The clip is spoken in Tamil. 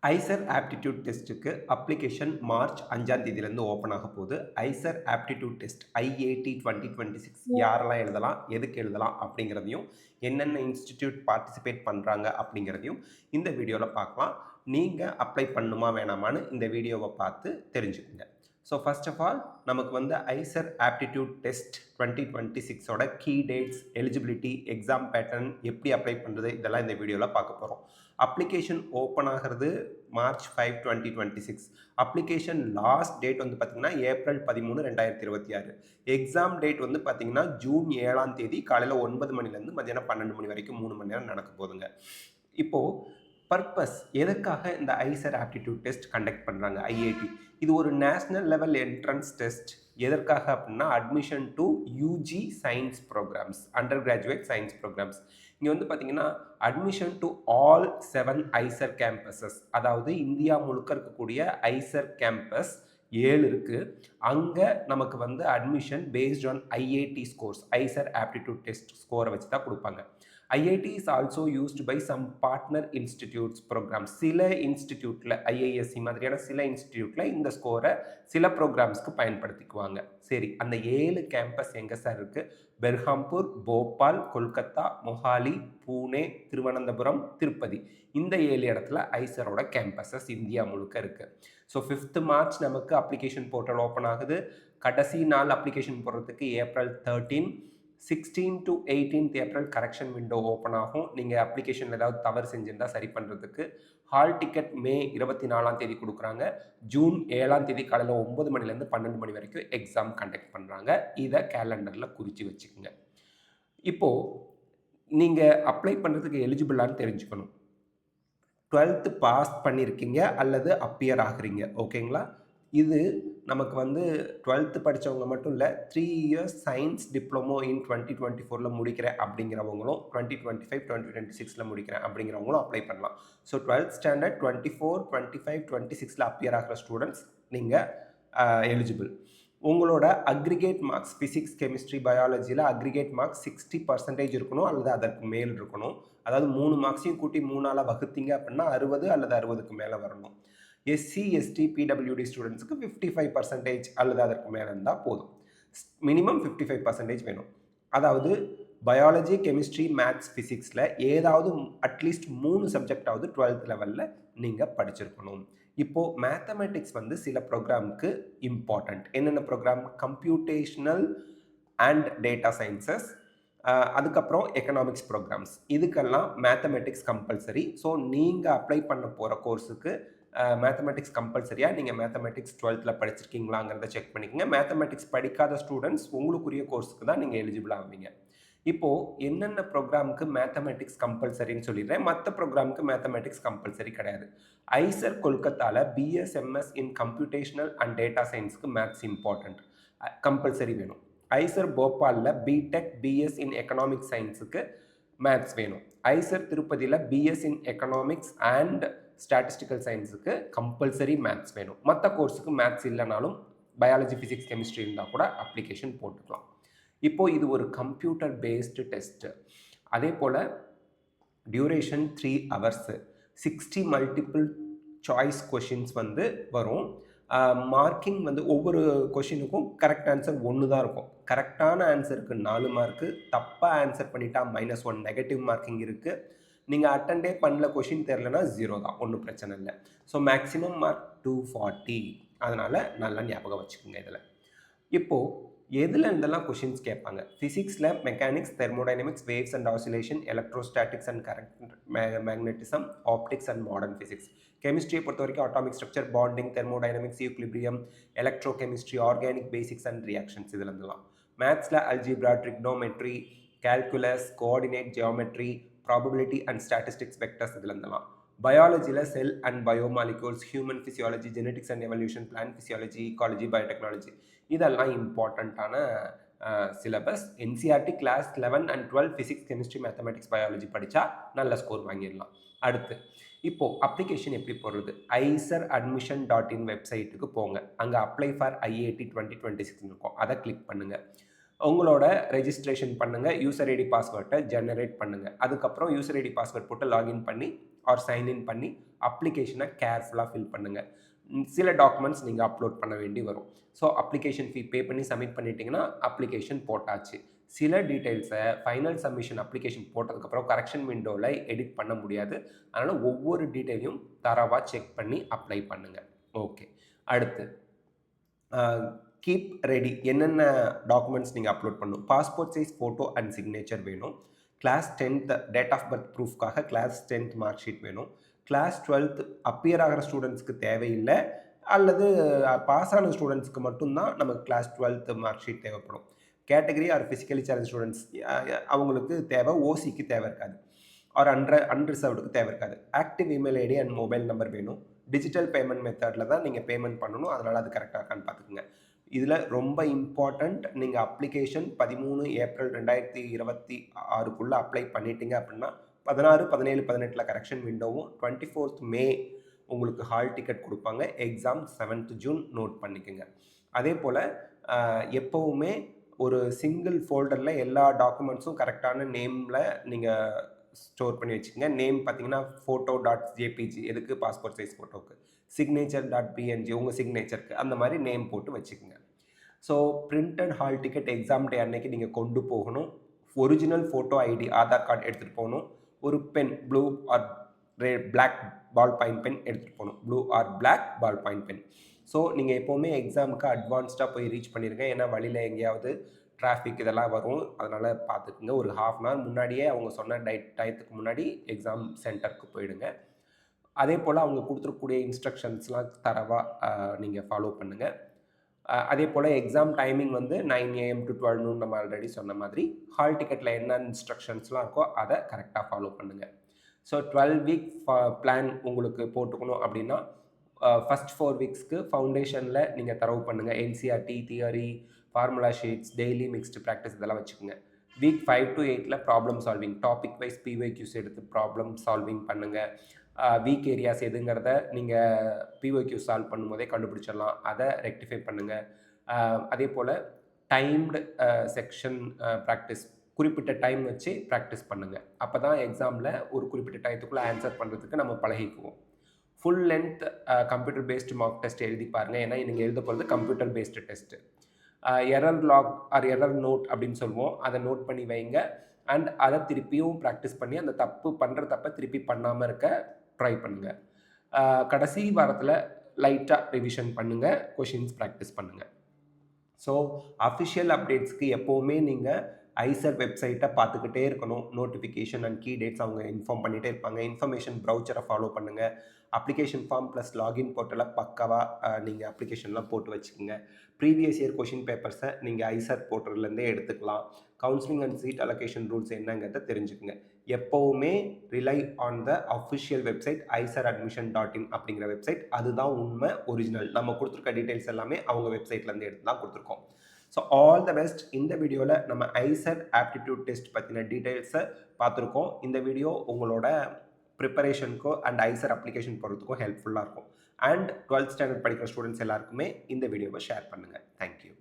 ஐசர் ஆப்டிடியூட் டெஸ்ட்டுக்கு அப்ளிகேஷன் மார்ச் 5ஆம் தேதியிலேருந்து ஓப்பன் ஆக போகுது. ஐசர் ஆப்டிடியூட் டெஸ்ட் ஐஏடி 2026 யாரெல்லாம் எழுதலாம், எதுக்கு எழுதலாம் அப்படிங்கிறதையும், என்னென்ன இன்ஸ்டிடியூட் பார்ட்டிசிபேட் பண்ணுறாங்க அப்படிங்கிறதையும் இந்த வீடியோவில் பார்க்கலாம். நீங்கள் அப்ளை பண்ணணுமா வேணாமான்னு இந்த வீடியோவை பார்த்து தெரிஞ்சுக்குங்க. ஸோ ஃபர்ஸ்ட் ஆஃப் ஆல் நமக்கு வந்து ஐசர் ஆப்டிடியூட் டெஸ்ட் 2026ஓட key dates, eligibility, exam pattern, எப்படி அப்ளை பண்ணுறது, இதெல்லாம் இந்த வீடியோவில் பார்க்க போகிறோம். அப்ளிகேஷன் ஓப்பன் ஆகிறது மார்ச் 5, 2026. அப்ளிகேஷன் லாஸ்ட் டேட் வந்து பார்த்தீங்கன்னா ஏப்ரல் 13, 2026. எக்ஸாம் டேட் வந்து பார்த்தீங்கன்னா ஜூன் 7ஆம் தேதி காலையில் 9 மணிலேருந்து மதியானம் 12 மணி வரைக்கும் 3 மணி நேரம் நடக்க போகுதுங்க. இப்போது பர்பஸ் எதுக்காக இந்த ஐசர் ஆப்டிடியூட் டெஸ்ட் கண்டக்ட் பண்ணுறாங்க ஐஐடி? இது ஒரு நேஷ்னல் லெவல் என்ட்ரன்ஸ் டெஸ்ட். எதற்காக அப்படின்னா admission to UG science programmes, undergraduate science programmes. இங்கே வந்து பார்த்தீங்கன்னா admission to all 7 IISER campuses, அதாவது இந்தியா முழுக்க இருக்கக்கூடிய ஐசர் கேம்பஸ் 7 இருக்குது. அங்கே நமக்கு வந்து admission based on IAT scores, IISER aptitude test ஸ்கோரை வச்சு தான் கொடுப்பாங்க. IAT is also used by some partner institutes programme. சில இன்ஸ்டிடியூட்டில் ஐஐஎஸ்சி மாதிரியான சில இன்ஸ்டிடியூட்டில் இந்த ஸ்கோரை சில ப்ரோக்ராம்ஸ்க்கு பயன்படுத்திக்குவாங்க. சரி, அந்த 7 கேம்பஸ் எங்கே சார் இருக்குது? பெர்ஹாம்பூர், போபால், கொல்கத்தா, மொஹாலி, பூனே, திருவனந்தபுரம், திருப்பதி. இந்த 7 இடத்துல ஐசரோட கேம்பஸஸ் இந்தியா முழுக்க இருக்குது. ஸோ 5th மார்ச் நமக்கு அப்ளிகேஷன் போர்ட்டல் ஓப்பன் ஆகுது. கடைசி நாள் அப்ளிகேஷன் போடுறதுக்கு April 13. 16 to 18th April correction window open ஆகும். நீங்கள் அப்ளிகேஷனில் ஏதாவது தவறு செஞ்சுருந்தால் சரி பண்ணுறதுக்கு. ஹால் டிக்கெட் மே 24ஆம் தேதி கொடுக்குறாங்க. ஜூன் 7ஆம் தேதி காலையில் 9 மணிலேருந்து 12 மணி வரைக்கும் எக்ஸாம் கண்டக்ட் பண்ணுறாங்க. இதை கேலண்டரில் குறித்து வச்சுக்கோங்க. இப்போது நீங்கள் அப்ளை பண்ணுறதுக்கு எலிஜிபிளான்னு தெரிஞ்சுக்கணும். 12th பாஸ் பண்ணியிருக்கீங்க அல்லது அப்பியர் ஆகுறீங்க, ஓகேங்களா? இது நமக்கு வந்து 12th படித்தவங்க மட்டும் இல்லை, 3 இயர்ஸ் சயின்ஸ் டிப்ளமோ இன் 2024 முடிக்கிறேன் அப்படிங்கிறவங்களும், 2025, 2026 முடிக்கிறேன் அப்படிங்கிறவங்களும் அப்ளை பண்ணலாம். ஸோ 12th ஸ்டாண்டர்ட் 24, 25, 26 அப்பியர் ஆகிற ஸ்டூடெண்ட்ஸ் நீங்கள் எலிஜிபிள். உங்களோட அக்ரிகேட் மார்க்ஸ் ஃபிசிக்ஸ், கெமிஸ்ட்ரி, பயாலஜியில் அக்ரிகேட் மார்க்ஸ் 60% இருக்கணும் அல்லது அதற்கு மேல் இருக்கணும். அதாவது 3 மார்க்ஸையும் கூட்டி 3ஆல் வகுத்தீங்க அப்படின்னா 60 அல்லது 60க்கு மேலே வரணும். எஸ்சி, எஸ்டி, பிடபிள்யூடி ஸ்டூடெண்ட்ஸுக்கு 55% அல்லது அதற்கு மேலே இருந்தால் போதும். மினிமம் 55% வேணும். அதாவது பயாலஜி, கெமிஸ்ட்ரி, மேத்ஸ், ஃபிசிக்ஸில் ஏதாவது அட்லீஸ்ட் 3 சப்ஜெக்டாவது 12th லெவலில் நீங்கள் படிச்சிருக்கணும். இப்போது மேத்தமெட்டிக்ஸ் வந்து சில ப்ரோக்ராமுக்கு இம்பார்ட்டண்ட். என்னென்ன program? Computational and data sciences, அதுக்கப்புறம் எக்கனாமிக்ஸ் ப்ரோக்ராம்ஸ். இதுக்கெல்லாம் மேத்தமெட்டிக்ஸ் கம்பல்சரி. ஸோ நீங்கள் அப்ளை பண்ண போகிற கோர்ஸுக்கு மேத்தமெட்டிக்ஸ் கம்பல்சரியாக நீங்கள் மேத்தமெட்டிக்ஸ் 12th படிச்சிருக்கீங்களாங்கிறத செக் பண்ணிக்கோங்க. மேத்தமெட்டிக்ஸ் படிக்காத ஸ்டூடெண்ட்ஸ் உங்களுக்குரிய கோர்ஸுக்கு தான் நீங்கள் எலிஜிபிள் ஆவீங்க. இப்போது என்னென்ன ப்ரோக்ராமுக்கு மேத்தமெட்டிக்ஸ் கம்பல்சரின்னு சொல்லிடுறேன். மற்ற ப்ரோக்ராமுக்கு மேத்தமெட்டிக்ஸ் கம்பல்சரி கிடையாது. ஐசர் கொல்கத்தாவில் BS MS in computational and data சயின்ஸுக்கு மேத்ஸ் இம்பார்ட்டண்ட், கம்பல்சரி வேணும். ஐசர் போபாலில் பிடெக் பிஎஸ் இன் எக்கனாமிக்ஸ் சயின்ஸுக்கு மேத்ஸ் வேணும். ஐசர் திருப்பதியில் BS in economics and statistical சயின்ஸுக்கு கம்பல்சரி மேத்ஸ் வேணும். மற்ற கோர்ஸுக்கு மேத்ஸ் இல்லைனாலும் பயாலஜி, ஃபிசிக்ஸ், கெமிஸ்ட்ரி இருந்தால் கூட அப்ளிகேஷன் போட்டுக்கலாம். இப்போது இது ஒரு கம்ப்யூட்டர் பேஸ்டு டெஸ்ட்டு. அதே போல் duration 3 hours, 60 multiple choice questions வந்து வரும். மார்க்கிங் வந்து ஒவ்வொரு கொஷினுக்கும் கரெக்ட் ஆன்சர் 1 தான் இருக்கும். கரெக்டான ஆன்சருக்கு 4 மார்க்கு, தப்பாக ஆன்சர் பண்ணிட்டா -1 நெகட்டிவ் மார்க்கிங் இருக்குது. நீங்கள் அட்டெண்டே பண்ணல, கொஷின் தெரிலனா 0 தான், ஒன்றும் பிரச்சனை இல்லை. So maximum mark 240. அதனால் நல்லா ஞாபகம் வச்சுக்கோங்க. இதில் இப்போது எதில் இருந்தெல்லாம் கொஷின்ஸ் கேட்பாங்க? ஃபிசிக்ஸில் mechanics, thermodynamics, waves and oscillation, electrostatics and current magnetism, optics and modern physics. கெமிஸ்ட்ரியை பொறுத்த வரைக்கும் atomic structure, bonding, thermodynamics, equilibrium, electrochemistry, organic basics and reactions இதில் இருந்தெல்லாம். மேத்ஸில் algebra, trigonometry, calculus, coordinate geometry, probability and statistics, vectors இதில் இருந்தெல்லாம். பயாலஜியில் cell and biomolecules, human physiology, genetics and evolution, plant physiology, ecology, biotechnology, இதெல்லாம் இம்பார்ட்டண்ட்டான syllabus. NCERT class 11 and 12 physics, chemistry, mathematics, biology படித்தா நல்ல ஸ்கோர் வாங்கிடலாம். அடுத்து இப்போது அப்ளிகேஷன் எப்படி போடுறது? iser.admission.in வெப்சைட்டுக்கு போங்க. அங்கே அப்ளை ஃபார் ஐஐடி 2026 இருக்கும், அதை கிளிக் பண்ணுங்கள். உங்களோட ரெஜிஸ்ட்ரேஷன் பண்ணுங்கள். யூசர் ஐடி பாஸ்வேர்டை ஜெனரேட் பண்ணுங்கள். அதுக்கப்புறம் யூசர் ஐடி பாஸ்வேர்ட் போட்டு லாகின் பண்ணி ஆர் சைன்இன் பண்ணி அப்ளிகேஷனை கேர்ஃபுல்லாக ஃபில் பண்ணுங்கள். சில டாக்குமெண்ட்ஸ் நீங்கள் அப்லோட் பண்ண வேண்டி வரும். ஸோ அப்ளிகேஷன் ஃபீ பே பண்ணி சப்மிட் பண்ணிட்டீங்கன்னா அப்ளிகேஷன் போட்டாச்சு. சில டீட்டெயில்ஸை ஃபைனல் சப்மிஷன் அப்ளிகேஷன் போட்டதுக்கப்புறம் கரெக்ஷன் விண்டோவில் எடிட் பண்ண முடியாது. அதனால் ஒவ்வொரு டீட்டெயிலையும் தரவாக செக் பண்ணி அப்ளை பண்ணுங்கள். ஓகே, அடுத்து கீப் ரெடி. என்னென்ன டாக்குமெண்ட்ஸ் நீங்கள் அப்லோட் பண்ணணும்? Passport size photo and signature வேணும். Class 10th date of birth ப்ரூஃப்காக கிளாஸ் 10th மார்க் ஷீட் வேணும். கிளாஸ் 12th அப்பியர் ஆகிற ஸ்டூடெண்ட்ஸ்க்கு தேவையில்லை, அல்லது பாஸ் ஆன ஸ்டூடெண்ட்ஸ்க்கு மட்டும்தான் நமக்கு கிளாஸ் 12th மார்க் ஷீட் தேவைப்படும். Category or physically challenge students அவங்களுக்கு தேவை, ஓசிக்கு தேவை இருக்காது, ஆர் அன்ரிசர்வ்டுக்கு தேவை இருக்காது. Active email ID and mobile number வேணும். டிஜிட்டல் பேமெண்ட் மெத்தடில் தான் நீங்கள் பேமெண்ட் பண்ணணும், அதனால் அது கரெக்டாக இருக்கான்னு பார்த்துக்குங்க. இதில் ரொம்ப இம்பார்ட்டண்ட், நீங்கள் அப்ளிகேஷன் 13 ஏப்ரல் 2026 அப்ளை பண்ணிட்டீங்க அப்படின்னா 16, 17, 18 கரெக்ஷன் விண்டோவும் 24th மே உங்களுக்கு ஹால் டிக்கெட் கொடுப்பாங்க. எக்ஸாம் 7th ஜூன் நோட் பண்ணிக்கோங்க. அதே போல் எப்போவுமே ஒரு சிங்கிள் ஃபோல்டரில் எல்லா டாக்குமெண்ட்ஸும் கரெக்டான நேமில் நீங்கள் ஸ்டோர் பண்ணி வச்சுக்கோங்க. நேம் பார்த்தீங்கன்னா photo.jpg, எதுக்கு? Passport size ஃபோட்டோவுக்கு. signature.png உங்கள் சிக்னேச்சருக்கு, அந்த மாதிரி நேம் போட்டு வச்சுக்கோங்க. So printed hall ticket exam day அன்னைக்கு நீங்கள் கொண்டு போகணும். Original photo ID, Aadhaar card எடுத்துகிட்டு போகணும். ஒரு pen, blue or black ball point pen எடுத்துகிட்டு போகணும். Blue or black ball point pen. So நீங்கள் எப்போவுமே எக்ஸாமுக்கு அட்வான்ஸ்டாக போய் ரீச் பண்ணிடுங்க. ஏன்னா வழியில் எங்கேயாவது டிராஃபிக் இதெல்லாம் வரும், அதனால் பார்த்துக்குங்க. ஒரு ½ hour முன்னாடியே அவங்க சொன்ன டயத்துக்கு முன்னாடி எக்ஸாம் சென்டருக்கு போயிடுங்க. அதே போல் அவங்க கொடுத்துருக்கக்கூடிய இன்ஸ்ட்ரக்ஷன்ஸ்லாம் தரவாக நீங்கள் ஃபாலோ பண்ணுங்கள். அதே போல் எக்ஸாம் டைமிங் வந்து 9 AM to 12 noon நம்ம ஆல்ரெடி சொன்ன மாதிரி. ஹால் டிக்கெட்டில் என்ன இன்ஸ்ட்ரக்ஷன்ஸ்லாம் இருக்கோ அதை கரெக்டாக ஃபாலோ பண்ணுங்கள். ஸோ 12 வீக் பிளான் உங்களுக்கு போட்டுக்கணும் அப்படின்னா ஃபஸ்ட் 4 வீக்ஸ்க்கு ஃபவுண்டேஷனில் நீங்கள் தரவு பண்ணுங்கள். NCERT, theory, formula sheets, daily mixed practice இதெல்லாம் வச்சுக்கோங்க. Week 5 to 8 problem solving, topic wise PYQs எடுத்து ப்ராப்ளம் சால்விங் பண்ணுங்கள். வீக் ஏரியாஸ் எதுங்கிறத நீங்கள் பிஒய்க்யூ சால்வ் பண்ணும்போதே கண்டுபிடிச்சிடலாம், அதை ரெக்டிஃபை பண்ணுங்கள். அதே போல் டைம்டு செக்ஷன் ப்ராக்டிஸ், குறிப்பிட்ட டைம் வச்சு ப்ராக்டிஸ் பண்ணுங்கள். அப்போ தான் எக்ஸாமில் ஒரு குறிப்பிட்ட டயத்துக்குள்ளே ஆன்சர் பண்ணுறதுக்கு நம்ம பழகிக்குவோம். Full length computer based mock test எழுதி பாருங்கள். ஏன்னா நீங்கள் எழுத போகிறது computer based test. Error log or error note அப்படின்னு சொல்லுவோம், அதை நோட் பண்ணி வைங்க. அண்ட் அதை திருப்பியும் ப்ராக்டிஸ் பண்ணி அந்த பண்ணுற தப்பை திருப்பி பண்ணாமல் இருக்க ட்ரை பண்ணுங்கள். கடைசி வாரத்தில் லைட்டாக ரிவிஷன் பண்ணுங்கள், கொஷின்ஸ் ப்ராக்டிஸ் பண்ணுங்கள். ஸோ அஃபிஷியல் அப்டேட்ஸ்க்கு எப்போவுமே நீங்கள் ஐசர் வெப்சைட்டை பார்த்துக்கிட்டே இருக்கணும். நோட்டிஃபிகேஷன் அண்ட் கீ டேட்ஸ் அவங்க இன்ஃபார்ம் பண்ணிகிட்டே இருப்பாங்க. இன்ஃபர்மேஷன் ப்ரௌச்சரை ஃபாலோ பண்ணுங்கள். அப்ளிகேஷன் ஃபார்ம் ப்ளஸ் லாகின் போர்ட்டலை பக்காவாக நீங்கள் அப்ளிகேஷன்லாம் போட்டு வச்சுக்கோங்க. ப்ரீவியஸ் இயர் கொஷின் பேப்பர்ஸை நீங்கள் ஐசர் போர்ட்டல்லேருந்தே எடுத்துக்கலாம். Counselling and seat allocation rules என்னங்கிறத தெரிஞ்சுக்குங்க. எப்போவுமே rely on the official website iseradmission.in அப்படிங்கிற வெப்சைட். அதுதான் உண்மை, ஒரிஜினல். நம்ம கொடுத்துருக்க டீட்டெயில்ஸ் எல்லாமே அவங்க வெப்சைட்லேருந்து எடுத்து தான் கொடுத்துருக்கோம். So all the best. இந்த வீடியோவில் நம்ம ஐசர் ஆப்டிடியூட் டெஸ்ட் பற்றின டீட்டெயில்ஸை பார்த்துருக்கோம். இந்த வீடியோ உங்களோட ப்ரிப்பரேஷனுக்கோ அண்ட் ஐசர் அப்ளிகேஷன் போடுறதுக்கும் ஹெல்ப்ஃபுல்லாக இருக்கும். அண்ட் 12th ஸ்டாண்டர்ட் படிக்கிற ஸ்டூடெண்ட்ஸ் எல்லாருக்குமே இந்த வீடியோவை ஷேர் பண்ணுங்கள். தேங்க்யூ.